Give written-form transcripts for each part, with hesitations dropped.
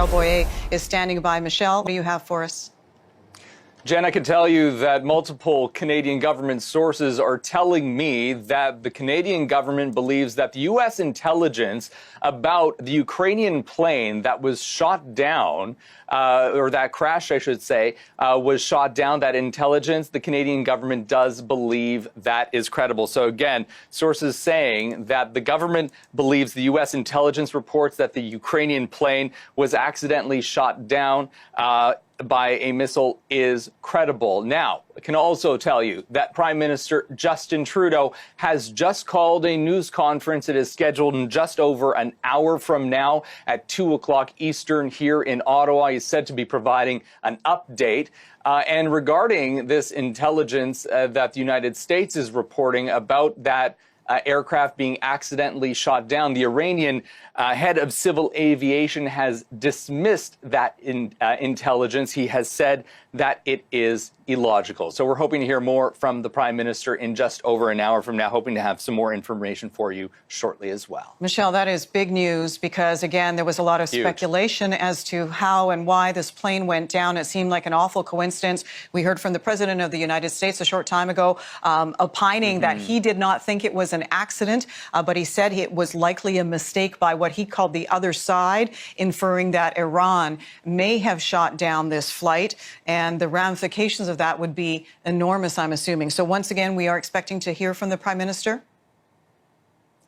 Boyer is standing by. Michelle, what do you have for us? Jen, I can tell you that multiple Canadian government sources are telling me that the Canadian government believes that the U.S. intelligence about the Ukrainian plane that was shot down, or that crashed, I should say, was shot down, that intelligence, the Canadian government does believe that is credible. So again, sources saying that the government believes the U.S. intelligence reports that the Ukrainian plane was accidentally shot down by a missile is credible. Now, I can also tell you that Prime Minister Justin Trudeau has just called a news conference. It is scheduled in just over an hour from now at 2 o'clock Eastern here in Ottawa. He's said to be providing an update. And regarding this intelligence that the United States is reporting about that aircraft being accidentally shot down, the Iranian head of civil aviation has dismissed that intelligence. He has said that it is illogical. So we're hoping to hear more from the Prime Minister in just over an hour from now, hoping to have some more information for you shortly as well. Michelle, that is big news because, again, there was a lot of speculation as to how and why this plane went down. It seemed like an awful coincidence. We heard from the President of the United States a short time ago opining that he did not think it was an accident, but he said it was likely a mistake by what he called the other side, inferring that Iran may have shot down this flight, and the ramifications of that would be enormous, I'm assuming. So once again, we are expecting to hear from the Prime Minister?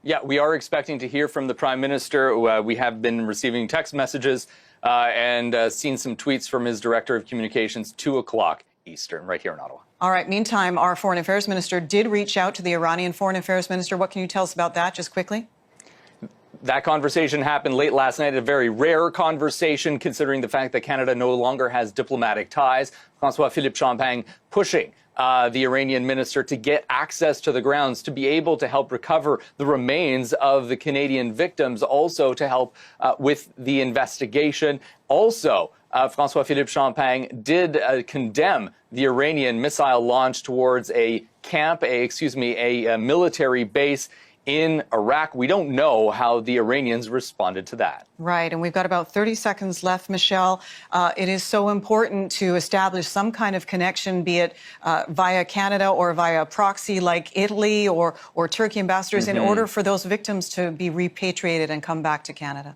Yeah, we are expecting to hear from the Prime Minister. We have been receiving text messages and seen some tweets from his Director of Communications, 2 o'clock Eastern, right here in Ottawa. All right. Meantime, our Foreign Affairs Minister did reach out to the Iranian Foreign Affairs Minister. What can you tell us about that, just quickly? That conversation happened late last night, a very rare conversation considering the fact that Canada no longer has diplomatic ties. François-Philippe Champagne pushing the Iranian minister to get access to the grounds to be able to help recover the remains of the Canadian victims, also to help with the investigation. Also, François-Philippe Champagne did condemn the Iranian missile launch towards a camp, a military base in Iraq. We don't know how the Iranians responded to that. Right, and we've got about 30 seconds left, Michelle. It is so important to establish some kind of connection, be it via Canada or via a proxy like Italy or Turkey ambassadors, in order for those victims to be repatriated and come back to Canada.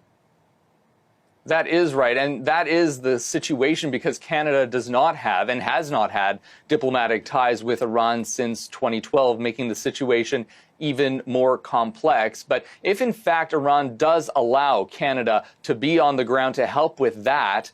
That is right, and that is the situation because Canada does not have and has not had diplomatic ties with Iran since 2012, making the situation even more complex. But if, in fact, Iran does allow Canada to be on the ground to help with that,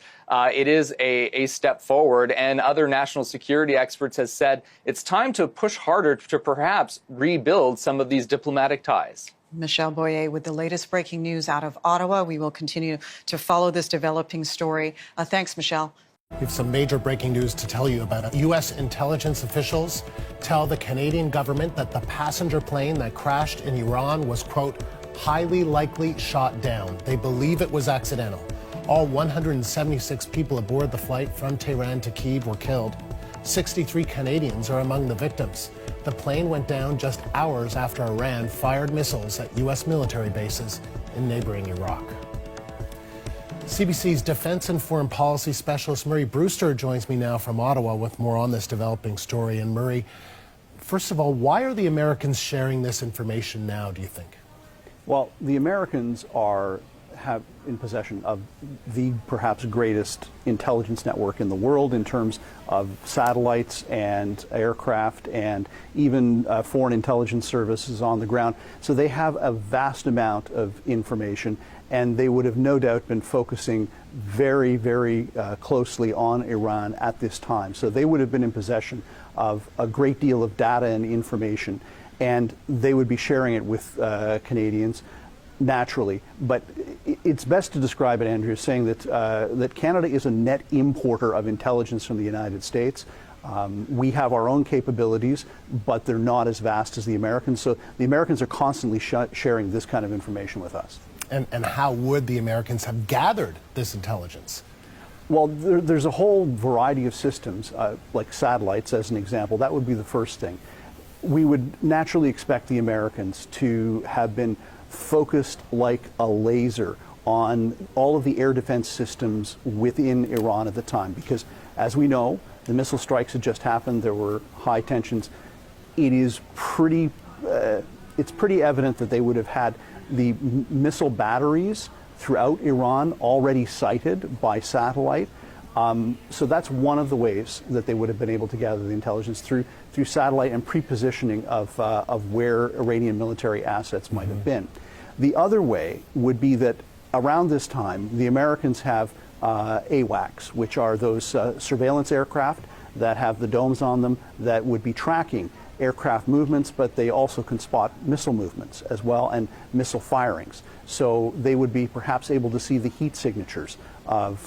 it is a step forward. And other national security experts have said it's time to push harder to perhaps rebuild some of these diplomatic ties. Michelle Boyer with the latest breaking news out of Ottawa. We will continue to follow this developing story. Thanks, Michelle. We have some major breaking news to tell you about. U.S. intelligence officials tell the Canadian government that the passenger plane that crashed in Iran was, quote, highly likely shot down. They believe it was accidental. All 176 people aboard the flight from Tehran to Kyiv were killed. 63 Canadians are among the victims. The plane went down just hours after Iran fired missiles at U.S. military bases in neighboring Iraq. CBC's Defense and Foreign Policy Specialist Murray Brewster joins me now from Ottawa with more on this developing story. And Murray, first of all, why are the Americans sharing this information now, do you think? Well, the Americans have in possession of the perhaps greatest intelligence network in the world in terms of satellites and aircraft and even foreign intelligence services on the ground. So they have a vast amount of information, and they would have no doubt been focusing very, very closely on Iran at this time. So they would have been in possession of a great deal of data and information, and they would be sharing it with Canadians. Naturally, but it's best to describe it, Andrew, as saying that that Canada is a net importer of intelligence from the United States. We have our own capabilities, but they're not as vast as the Americans. So the Americans are constantly sharing this kind of information with us. And how would the Americans have gathered this intelligence? Well, there's a whole variety of systems, like satellites, as an example. That would be the first thing. We would naturally expect the Americans to have been focused like a laser on all of the air defense systems within Iran at the time, because as we know, the missile strikes had just happened. There were high tensions. It is it's pretty evident that they would have had the missile batteries throughout Iran already sighted by satellite. So that's one of the ways that they would have been able to gather the intelligence through satellite and pre-positioning of where Iranian military assets might have been. The other way would be that around this time, the Americans have AWACS, which are those surveillance aircraft that have the domes on them that would be tracking aircraft movements, but they also can spot missile movements as well and missile firings. So they would be perhaps able to see the heat signatures of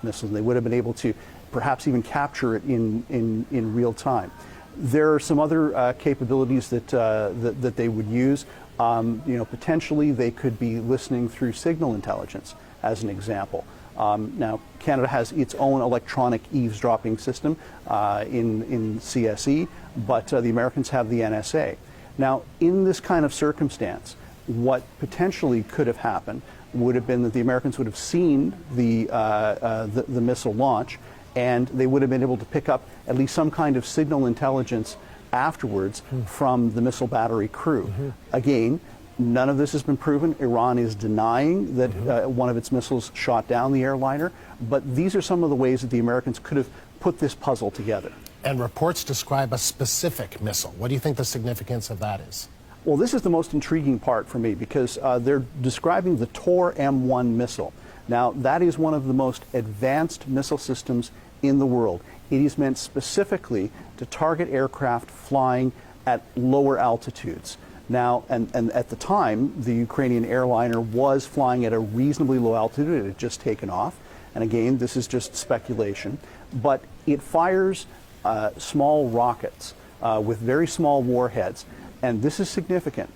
missiles, and they would have been able to perhaps even capture it in real time. There are some other capabilities that they would use. Potentially they could be listening through signal intelligence, as an example. Now, Canada has its own electronic eavesdropping system in CSE, but the Americans have the NSA. Now, in this kind of circumstance, what potentially could have happened would have been that the Americans would have seen the missile launch, and they would have been able to pick up at least some kind of signal intelligence afterwards from the missile battery crew. Again, none of this has been proven. Iran is denying that one of its missiles shot down the airliner, but these are some of the ways that the Americans could have put this puzzle together. And reports describe a specific missile. What do you think the significance of that is? Well, this is the most intriguing part for me, because they're describing the Tor M1 missile. Now, that is one of the most advanced missile systems in the world. It is meant specifically to target aircraft flying at lower altitudes. Now, and at the time, the Ukrainian airliner was flying at a reasonably low altitude. It had just taken off. And again, this is just speculation. But it fires small rockets with very small warheads. And this is significant.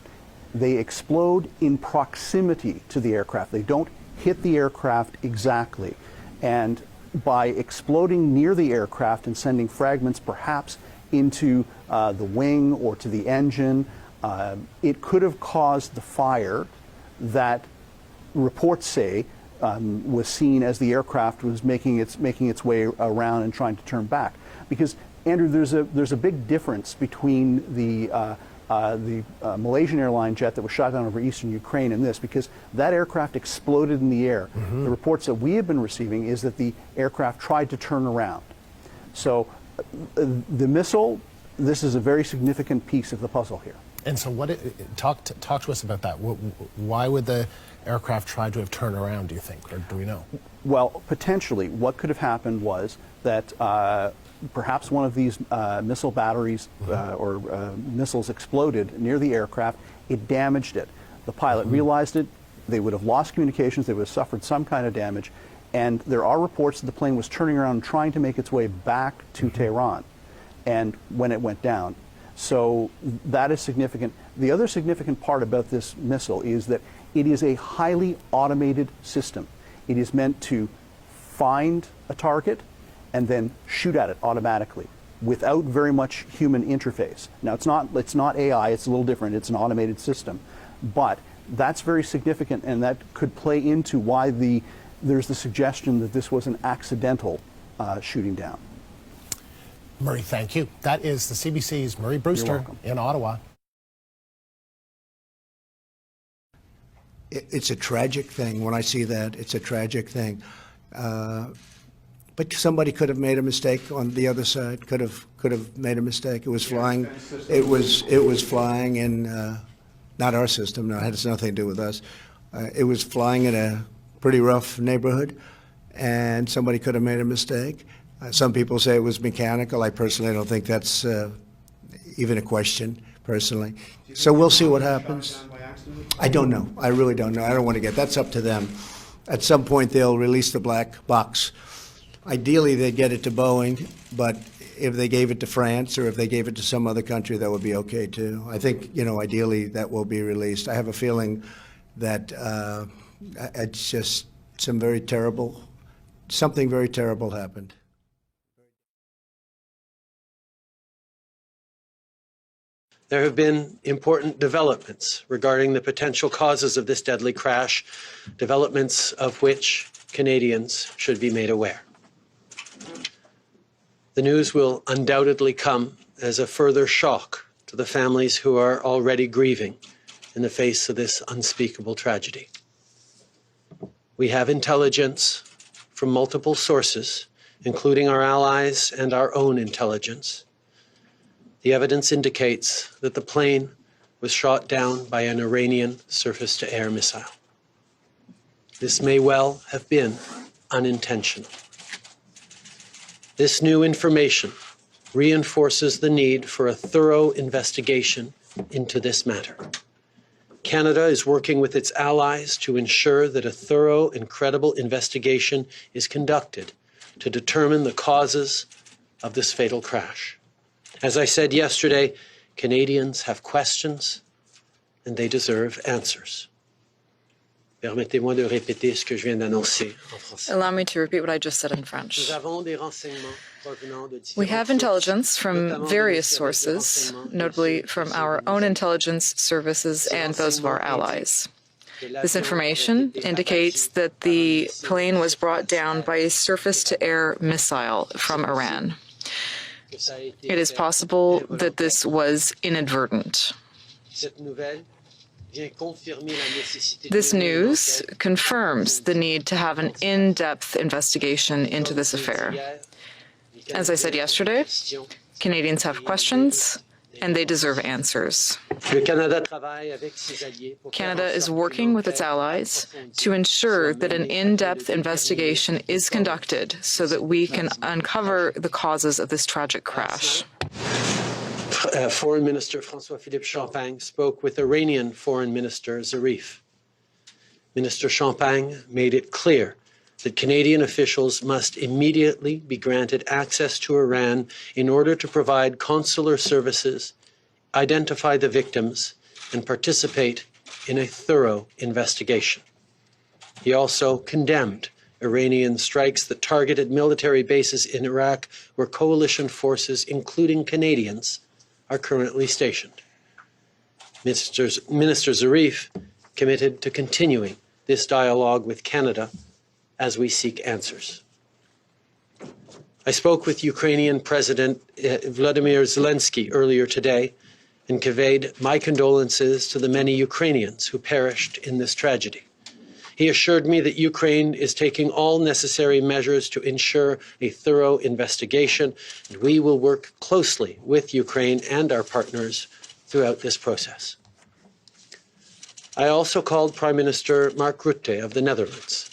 They explode in proximity to the aircraft. They don't hit the aircraft exactly. And by exploding near the aircraft and sending fragments perhaps into the wing or to the engine, it could have caused the fire that reports say was seen as the aircraft was making its way around and trying to turn back. Because, Andrew, there's a big difference between the Malaysian airline jet that was shot down over eastern Ukraine and this, because that aircraft exploded in the air. The reports that we have been receiving is that the aircraft tried to turn around. So the missile, this is a very significant piece of the puzzle here. And so talk to us about that. Why would the aircraft try to have turned around, do you think, or do we know? Well, potentially, what could have happened was that perhaps one of these missile batteries or missiles exploded near the aircraft. It damaged it. The pilot realized it. They would have lost communications. They would have suffered some kind of damage. And there are reports that the plane was turning around and trying to make its way back to Tehran, and when it went down. So that is significant. The other significant part about this missile is that it is a highly automated system. It is meant to find a target and then shoot at it automatically without very much human interface. Now, it's not AI, it's a little different, it's an automated system, but that's very significant, and that could play into why there's the suggestion that this was an accidental shooting down. Murray, thank you. That is the CBC's Murray Brewster in Ottawa. It's a tragic thing. When I see that, it's a tragic thing. But somebody could have made a mistake on the other side. Could have made a mistake. It was flying. It was flying in not our system. No, it has nothing to do with us. It was flying in a pretty rough neighborhood, and somebody could have made a mistake. Some people say it was mechanical. I personally don't think that's even a question, personally. So we'll see what happens. I don't know. I really don't know. I don't want to get. That's up to them. At some point, they'll release the black box. Ideally, they'd get it to Boeing, but if they gave it to France or if they gave it to some other country, that would be okay too. I think, ideally that will be released. I have a feeling that it's just something very terrible happened. there have been important developments regarding the potential causes of this deadly crash, developments of which Canadians should be made aware. The news will undoubtedly come as a further shock to the families who are already grieving in the face of this unspeakable tragedy. We have intelligence from multiple sources, including our allies and our own intelligence. The evidence indicates that the plane was shot down by an Iranian surface-to-air missile. This may well have been unintentional. This new information reinforces the need for a thorough investigation into this matter. Canada is working with its allies to ensure that a thorough and credible investigation is conducted to determine the causes of this fatal crash. As I said yesterday, Canadians have questions and they deserve answers. Permettez-moi de répéter ce que je viens d'annoncer en français. Allow me to repeat what I just said in French. We have intelligence from various sources, notably from our own intelligence services and those of our allies. This information indicates that the plane was brought down by a surface-to-air missile from Iran. It is possible that this was inadvertent. This news confirms the need to have an in-depth investigation into this affair. As I said yesterday, Canadians have questions, and they deserve answers. Canada is working with its allies to ensure that an in-depth investigation is conducted so that we can uncover the causes of this tragic crash. Foreign Minister François-Philippe Champagne spoke with Iranian Foreign Minister Zarif. Minister Champagne made it clear that Canadian officials must immediately be granted access to Iran in order to provide consular services, identify the victims, and participate in a thorough investigation. He also condemned Iranian strikes that targeted military bases in Iraq where coalition forces, including Canadians, are currently stationed. Minister Zarif committed to continuing this dialogue with Canada as we seek answers. I spoke with Ukrainian President Vladimir Zelensky earlier today and conveyed my condolences to the many Ukrainians who perished in this tragedy. He assured me that Ukraine is taking all necessary measures to ensure a thorough investigation, and we will work closely with Ukraine and our partners throughout this process. I also called Prime Minister Mark Rutte of the Netherlands.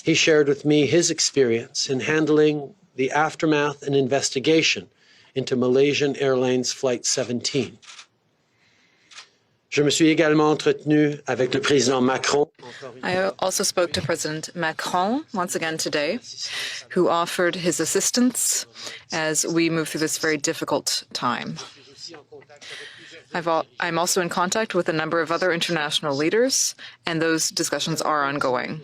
He shared with me his experience in handling the aftermath and investigation into Malaysian Airlines Flight 17. Je me suis également entretenu avec le président Macron. I also spoke to President Macron once again today, who offered his assistance as we move through this very difficult time. I'm also in contact with a number of other international leaders, and those discussions are ongoing.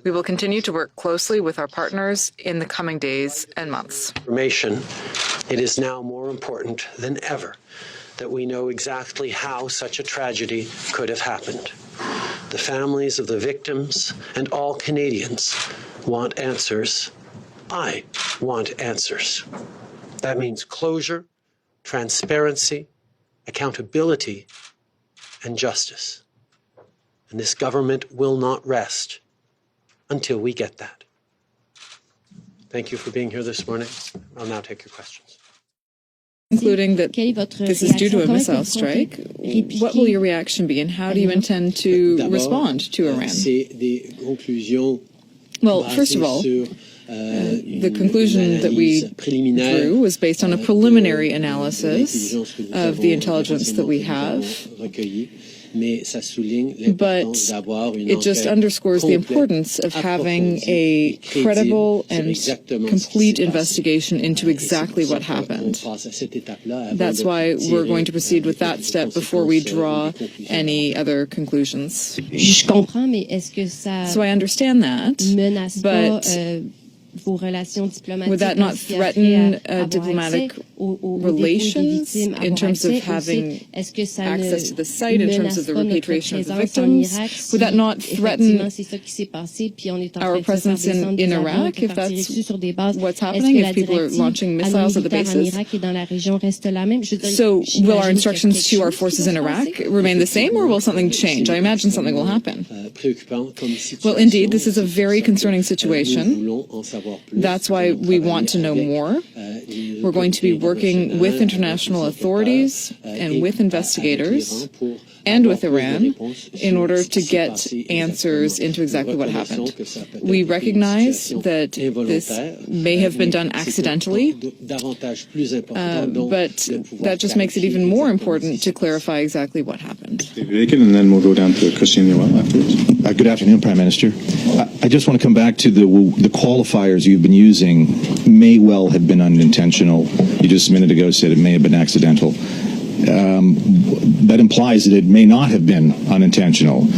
We will continue to work closely with our partners in the coming days and months. It is now more important than ever that we know exactly how such a tragedy could have happened. The families of the victims and all Canadians want answers. I want answers. That means closure, transparency, accountability, and justice. And this government will not rest until we get that. Thank you for being here this morning. I'll now take your questions. Including that this is due to a missile strike. What will your reaction be, and how do you intend to respond to Iran? Well, first of all, the conclusion that we drew was based on a preliminary analysis of the intelligence that we have. But it just underscores the importance of having a credible and complete investigation into exactly what happened. That's why we're going to proceed with that step before we draw any other conclusions. So I understand that, but Would that not threaten diplomatic relations in terms of having access to the site, in terms of the repatriation of the victims? Would that not threaten our presence in Iraq if that's what's happening, if people are launching missiles at the bases? So will our instructions to our forces in Iraq remain the same, or will something change? I imagine something will happen. Well, indeed, this is a very concerning situation. That's why we want to know more. We're going to be working with international authorities and with investigators and with Iran in order to get answers into exactly what happened. We recognize that this may have been done accidentally, but that just makes it even more important to clarify exactly what happened. And then we'll go down to Christian Noel afterwards. Good afternoon, Prime Minister. I just want to come back to the qualifiers you've been using may well have been unintentional. You just a minute ago said it may have been accidental. That implies that it may not have been unintentional.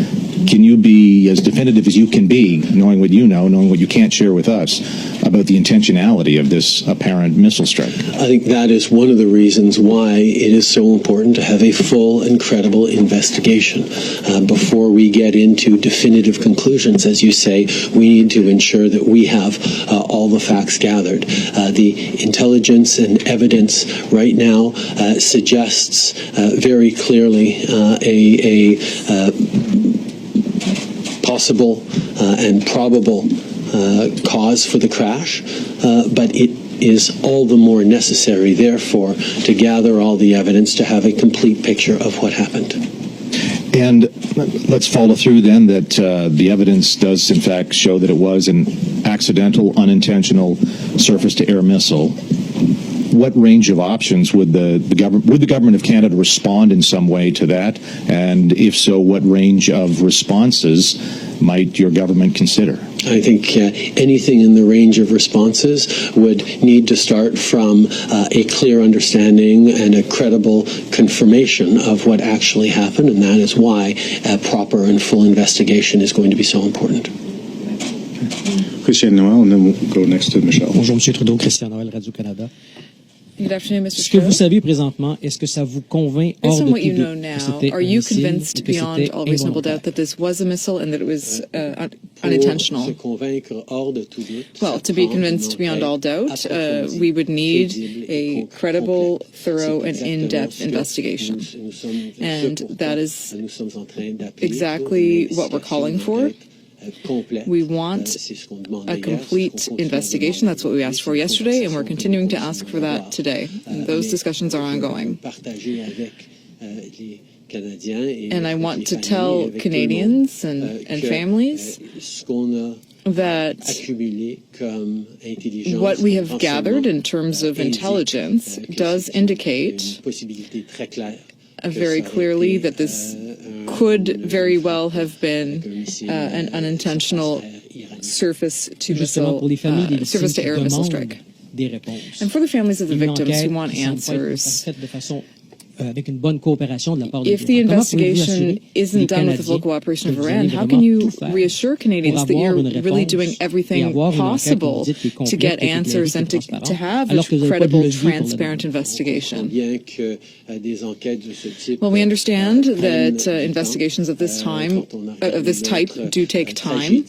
Can you be as definitive as you can be, knowing what you know, knowing what you can't share with us, about the intentionality of this apparent missile strike? I think that is one of the reasons why it is so important to have a full and credible investigation. Before we get into definitive conclusions, as you say, we need to ensure that we have all the facts gathered. The intelligence and evidence right now suggests very clearly a possible and probable cause for the crash, but it is all the more necessary, therefore, to gather all the evidence to have a complete picture of what happened. And let's follow through then that the evidence does in fact show that it was an accidental, unintentional surface-to-air missile. What range of options would the government of Canada respond in some way to that? And if so, what range of responses might your government consider? I think anything in the range of responses would need to start from a clear understanding and a credible confirmation of what actually happened, and that is why a proper and full investigation is going to be so important. Christian Noel, and then we'll go next to Michelle. Bonjour, Monsieur Trudeau. Christian Noel, Radio-Canada. Good afternoon, Mr. Ce que vous savez présentement, est-ce que ça vous convainc hors de tout doute? Are you convinced beyond all reasonable doubt that this was a missile and that it was unintentional? Well, to be convinced beyond all doubt, we would need a credible, thorough, and in-depth investigation. And that is exactly what we're calling for. We want a complete investigation. That's what we asked for yesterday, and we're continuing to ask for that today. And those discussions are ongoing. And I want to tell Canadians and families that what we have gathered in terms of intelligence does indicate very clearly that this could very well have been an unintentional surface-to-air missile strike. And for the families of the victims who want answers, if the investigation isn't done with the full cooperation of Iran, how can you reassure Canadians that you're really doing everything possible to get answers and to have a credible, transparent investigation? Well, we understand that investigations of this type do take time.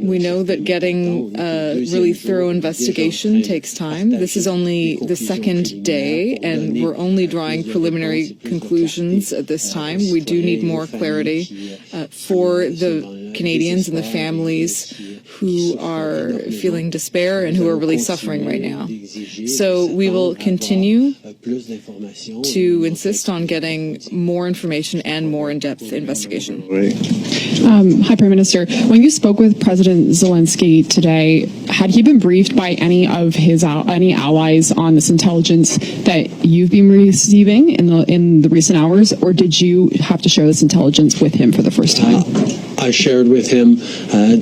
We know that getting a really thorough investigation takes time. This is only the second day, and we're only drawing preliminary conclusions at this time. We do need more clarity for the Canadians and the families who are feeling despair and who are really suffering right now. So we will continue to insist on getting more information and more in-depth investigation. Hi, Prime Minister. When you spoke with President Zelensky today, had he been briefed by any of any allies on this intelligence that you've been receiving in the recent hours, or did you have to share this intelligence with him for the first time? I shared with him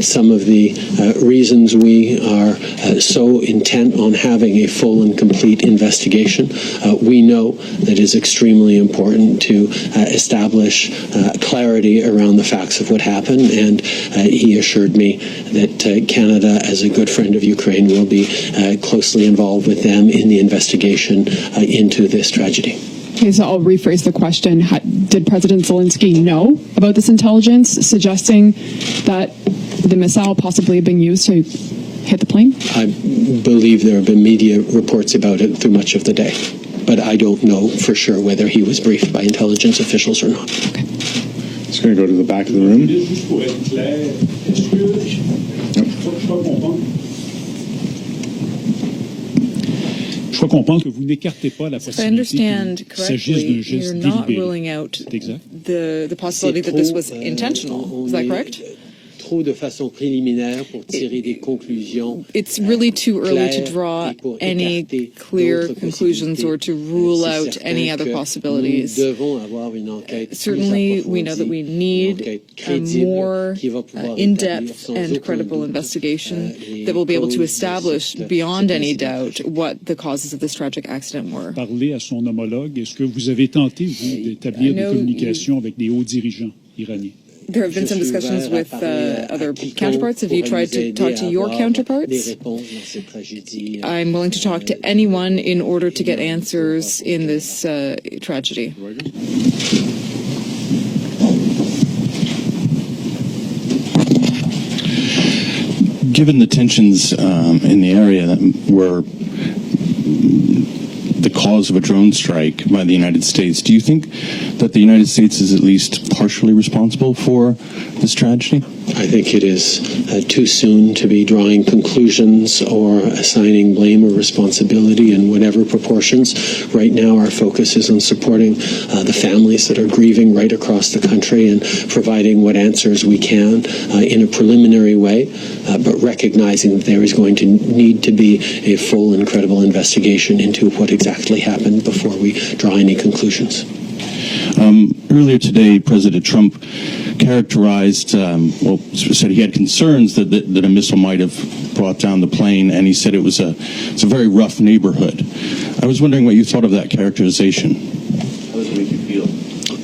some of the reasons we are so intent on having a full and complete investigation. We know that it is extremely important to establish clarity around the facts of what happened, and he assured me that Canada, as a good friend of Ukraine, will be closely involved with them in the investigation into this tragedy. Okay, so I'll rephrase the question. Did President Zelensky know about this intelligence suggesting that the missile possibly being used to hit the plane? I believe there have been media reports about it through much of the day, but I don't know for sure whether he was briefed by intelligence officials or not. Okay. Just going to go to the back of the room. If I understand correctly, you're not ruling out the possibility that this was intentional. Is that correct? It's really too early to draw any clear conclusions or to rule out any other possibilities. Certainly, we know that we need a more in-depth and credible investigation that will be able to establish beyond any doubt what the causes of this tragic accident were. Parler à son homologue, est-ce que vous avez tenté, vous, d'établir des communications avec des hauts dirigeants iraniens? There have been some discussions with other counterparts. Have you tried to talk to your counterparts? I'm willing to talk to anyone in order to get answers in this tragedy. Given the tensions in the area that were the cause of a drone strike by the United States, do you think that the United States is at least partially responsible for this tragedy? I think it is too soon to be drawing conclusions or assigning blame or responsibility in whatever proportions. Right now, our focus is on supporting the families that are grieving right across the country and providing what answers we can in a preliminary way, but recognizing that there is going to need to be a full and credible investigation into what exactly happened before we draw any conclusions. Earlier today, President Trump characterized, said he had concerns that a missile might have brought down the plane, and he said it's a very rough neighborhood. I was wondering what you thought of that characterization. How does it make you feel?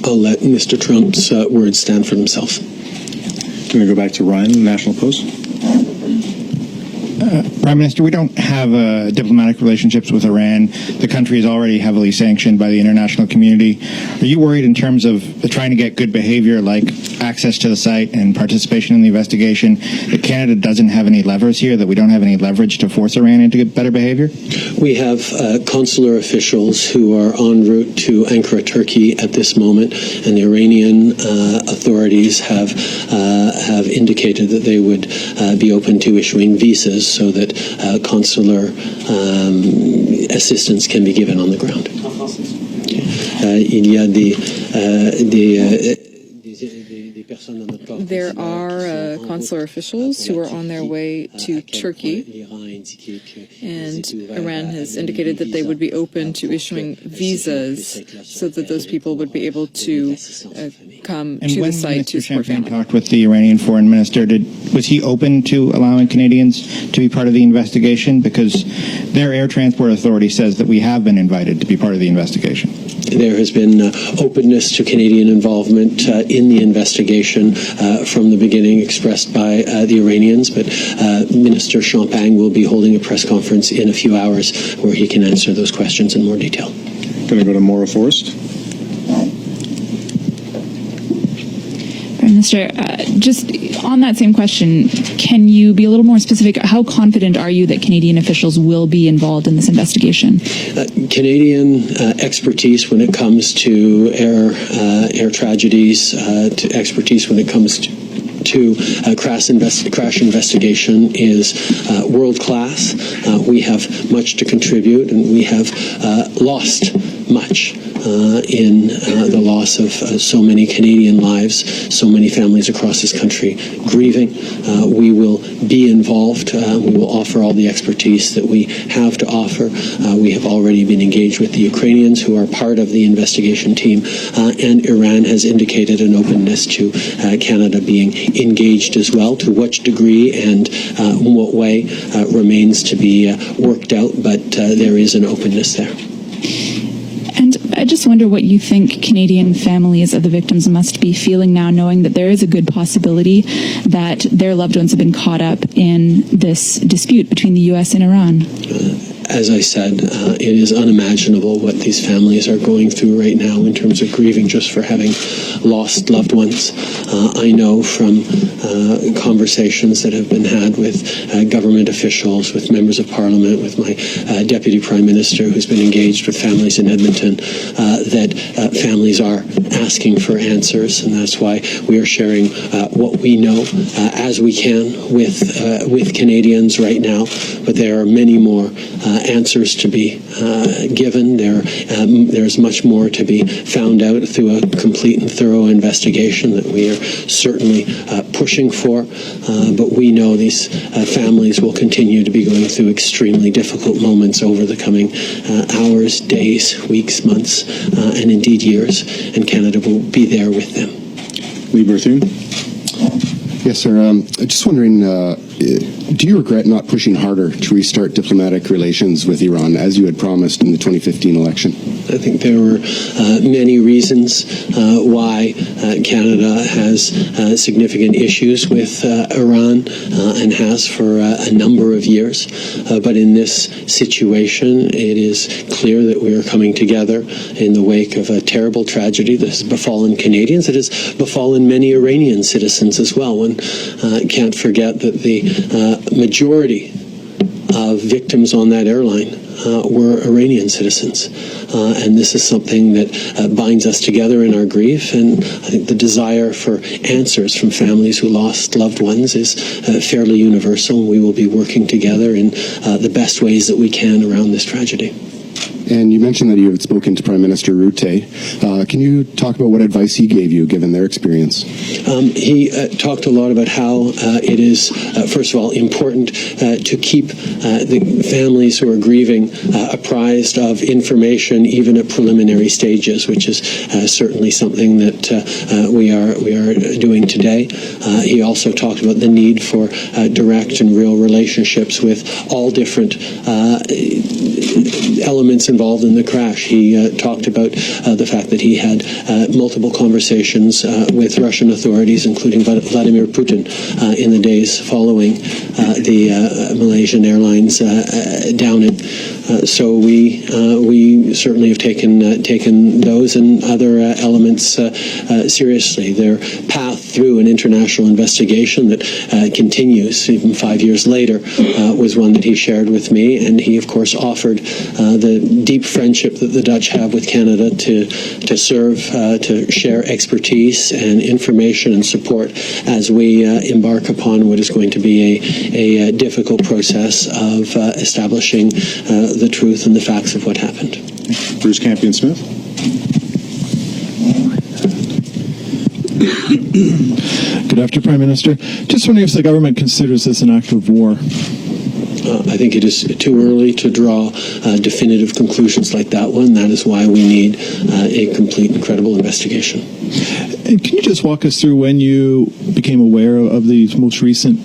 I'll let Mr. Trump's words stand for themselves. I'm going to go back to Ryan, National Post. Prime Minister, we don't have diplomatic relationships with Iran. The country is already heavily sanctioned by the international community. Are you worried in terms of trying to get good behavior like access to the site and participation in the investigation that Canada doesn't have any levers here, that we don't have any leverage to force Iran into better behavior? We have consular officials who are en route to Ankara, Turkey at this moment, and the Iranian authorities have indicated that they would be open to issuing visas so that consular assistance can be given on the ground. There are consular officials who are on their way to Turkey, and Iran has indicated that they would be open to issuing visas so that those people would be able to come to the site to support family. Talked with the Iranian foreign minister. Was he open to allowing Canadians to be part of the investigation? Because their air transport authority says that we have been invited to be part of the investigation. There has been openness to Canadian involvement in the investigation from the beginning, expressed by the Iranians, but Minister Champagne will be holding a press conference in a few hours where he can answer those questions in more detail. Going to go to Maura Forrest. Prime Minister, just on that same question, can you be a little more specific? How confident are you that Canadian officials will be involved in this investigation? Canadian expertise when it comes to air tragedies, to expertise when it comes to crash investigation is world class. We have much to contribute, and we have lost much in the loss of so many Canadian lives, so many families across this country grieving. We will be involved. We will offer all the expertise that we have to offer. We have already been engaged with the Ukrainians, who are part of the investigation team, and Iran has indicated an openness to Canada being engaged as well. To which degree and in what way remains to be worked out, but there is an openness there. And I just wonder what you think Canadian families of the victims must be feeling now, knowing that there is a good possibility that their loved ones have been caught up in this dispute between the U.S. and Iran. As I said, it is unimaginable what these families are going through right now in terms of grieving just for having lost loved ones. I know from conversations that have been had with government officials, with members of Parliament, with my Deputy Prime Minister who's been engaged with families in Edmonton, that families are asking for answers, and that's why we are sharing what we know as we can with Canadians right now. But there are many more answers to be given. There's much more to be found out through a complete and thorough investigation that we are certainly pushing for. But we know these families will continue to be going through extremely difficult moments over the coming hours, days, weeks, months, and indeed years. And Canada will be there with them. Lee Berthune. Yes, sir. Just wondering, do you regret not pushing harder to restart diplomatic relations with Iran as you had promised in the 2015 election? I think there were many reasons why Canada has significant issues with Iran and has for a number of years. But in this situation, it is clear that we are coming together in the wake of a terrible tragedy that has befallen Canadians. It has befallen many Iranian citizens as well. One can't forget that the majority of victims on that airline were Iranian citizens. And this is something that binds us together in our grief. And I think the desire for answers from families who lost loved ones is fairly universal. We will be working together in the best ways that we can around this tragedy. And you mentioned that you had spoken to Prime Minister Rutte. Can you talk about what advice he gave you, given their experience? He talked a lot about how it is, first of all, important to keep the families who are grieving apprised of information, even at preliminary stages, which is certainly something that we are doing today. He also talked about the need for direct and real relationships with all different elements involved in the crash. He talked about the fact that he had multiple conversations with Russian authorities, including Vladimir Putin, in the days following the Malaysian Airlines downing. So we certainly have taken those and other elements seriously. Their path through an international investigation that continues even 5 years later was one that he shared with me, and he of course offered the deep friendship that the Dutch have with Canada to serve, to share expertise and information and support as we embark upon what is going to be a difficult process of establishing the truth and the facts of what happened. Bruce Campion-Smith. Good afternoon, Prime Minister. Just wondering if the government considers this an act of war. I think it is too early to draw definitive conclusions like that one. That is why we need a complete and credible investigation. And can you just walk us through when you became aware of these most recent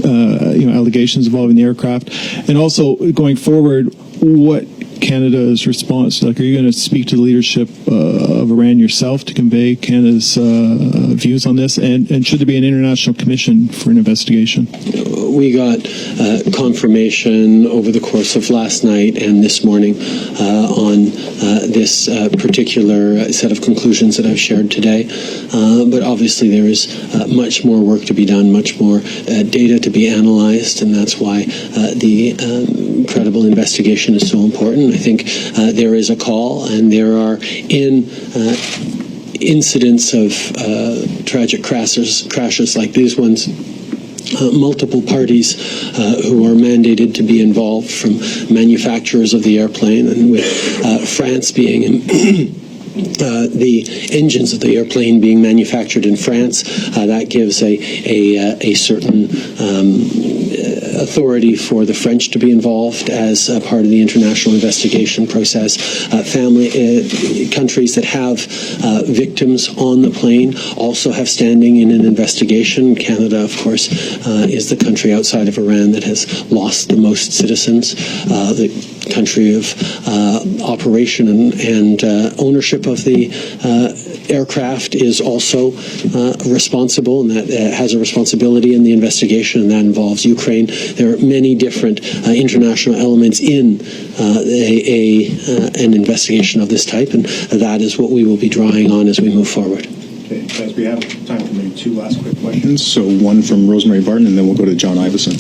allegations involving the aircraft, and also going forward, what Canada's response? Like, are you going to speak to the leadership of Iran yourself to convey Canada's views on this? And should there be an international commission for an investigation? We got confirmation over the course of last night and this morning on this particular set of conclusions that I've shared today. But obviously there is much more work to be done, much more data to be analyzed, and that's why the credible investigation is so important. I think there is a call, and there are incidents of tragic crashes like these ones multiple parties who are mandated to be involved, from manufacturers of the airplane, and with France being the engines of the airplane being manufactured in France. That gives a certain authority for the French to be involved as part of the international investigation process. Countries that have victims on the plane also have standing in an investigation. Canada, of course, is the country outside of Iran that has lost the most citizens. The country of operation and ownership of the aircraft is also responsible, and that has a responsibility in the investigation, and that involves Ukraine. There are many different international elements in an investigation of this type, and that is what we will be drawing on as we move forward. Okay, guys, we have time for maybe two last quick questions. So one from Rosemary Barton, and then we'll go to John Iveson.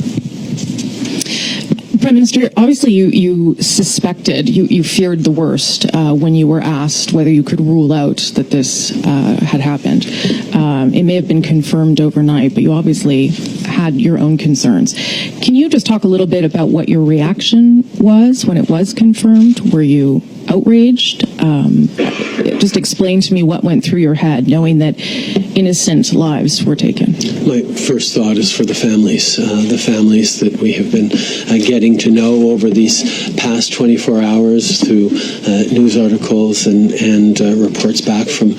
Prime Minister, obviously you suspected, you feared the worst when you were asked whether you could rule out that this had happened. It may have been confirmed overnight, but you obviously had your own concerns. Can you just talk a little bit about what your reaction was when it was confirmed? Were you outraged? Just explain to me what went through your head, knowing that innocent lives were taken. My first thought is for the families that we have been getting to know over these past 24 hours through news articles and reports back from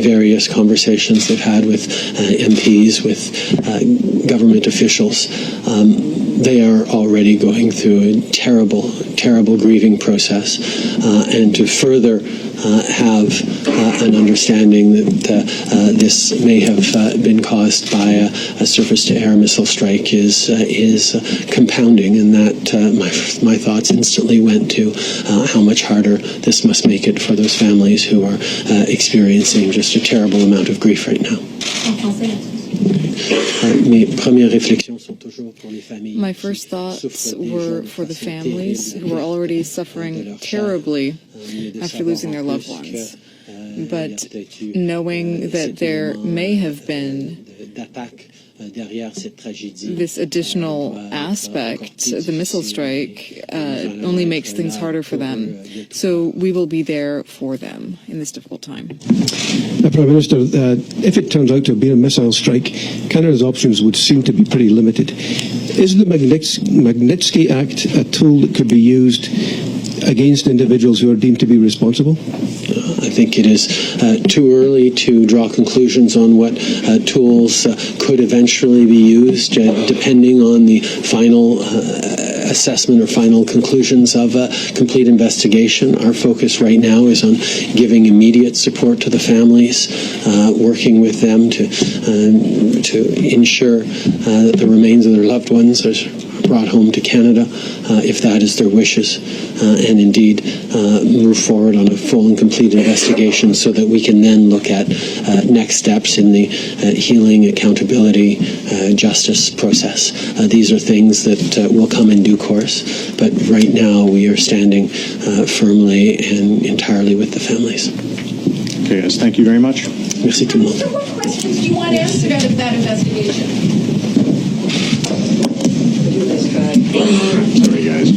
various conversations they've had with MPs, with government officials. They are already going through a terrible, terrible grieving process, and to further have an understanding that this may have been caused by a surface-to-air missile strike is compounding, and that my thoughts instantly went to how much harder this must make it for those families who are experiencing just a terrible amount of grief right now. My first thoughts were for the families who were already suffering terribly after losing their loved ones. But knowing that there may have been this additional aspect, the missile strike, only makes things harder for them. So we will be there for them in this difficult time. Prime Minister, if it turns out to have been a missile strike, Canada's options would seem to be pretty limited. Is the Magnitsky Act a tool that could be used against individuals who are deemed to be responsible? I think it is too early to draw conclusions on what tools could eventually be used, depending on the final assessment or final conclusions of a complete investigation. Our focus right now is on giving immediate support to the families, working with them to ensure that the remains of their loved ones are brought home to Canada, if that is their wishes, and indeed move forward on a full and complete investigation so that we can then look at next steps in the healing, accountability, justice process. These are things that will come in due course, but right now we are standing firmly and entirely with the families. Okay, guys, thank you very much. Merci tout le monde. So what questions do you want answered out of that investigation? Sorry, guys.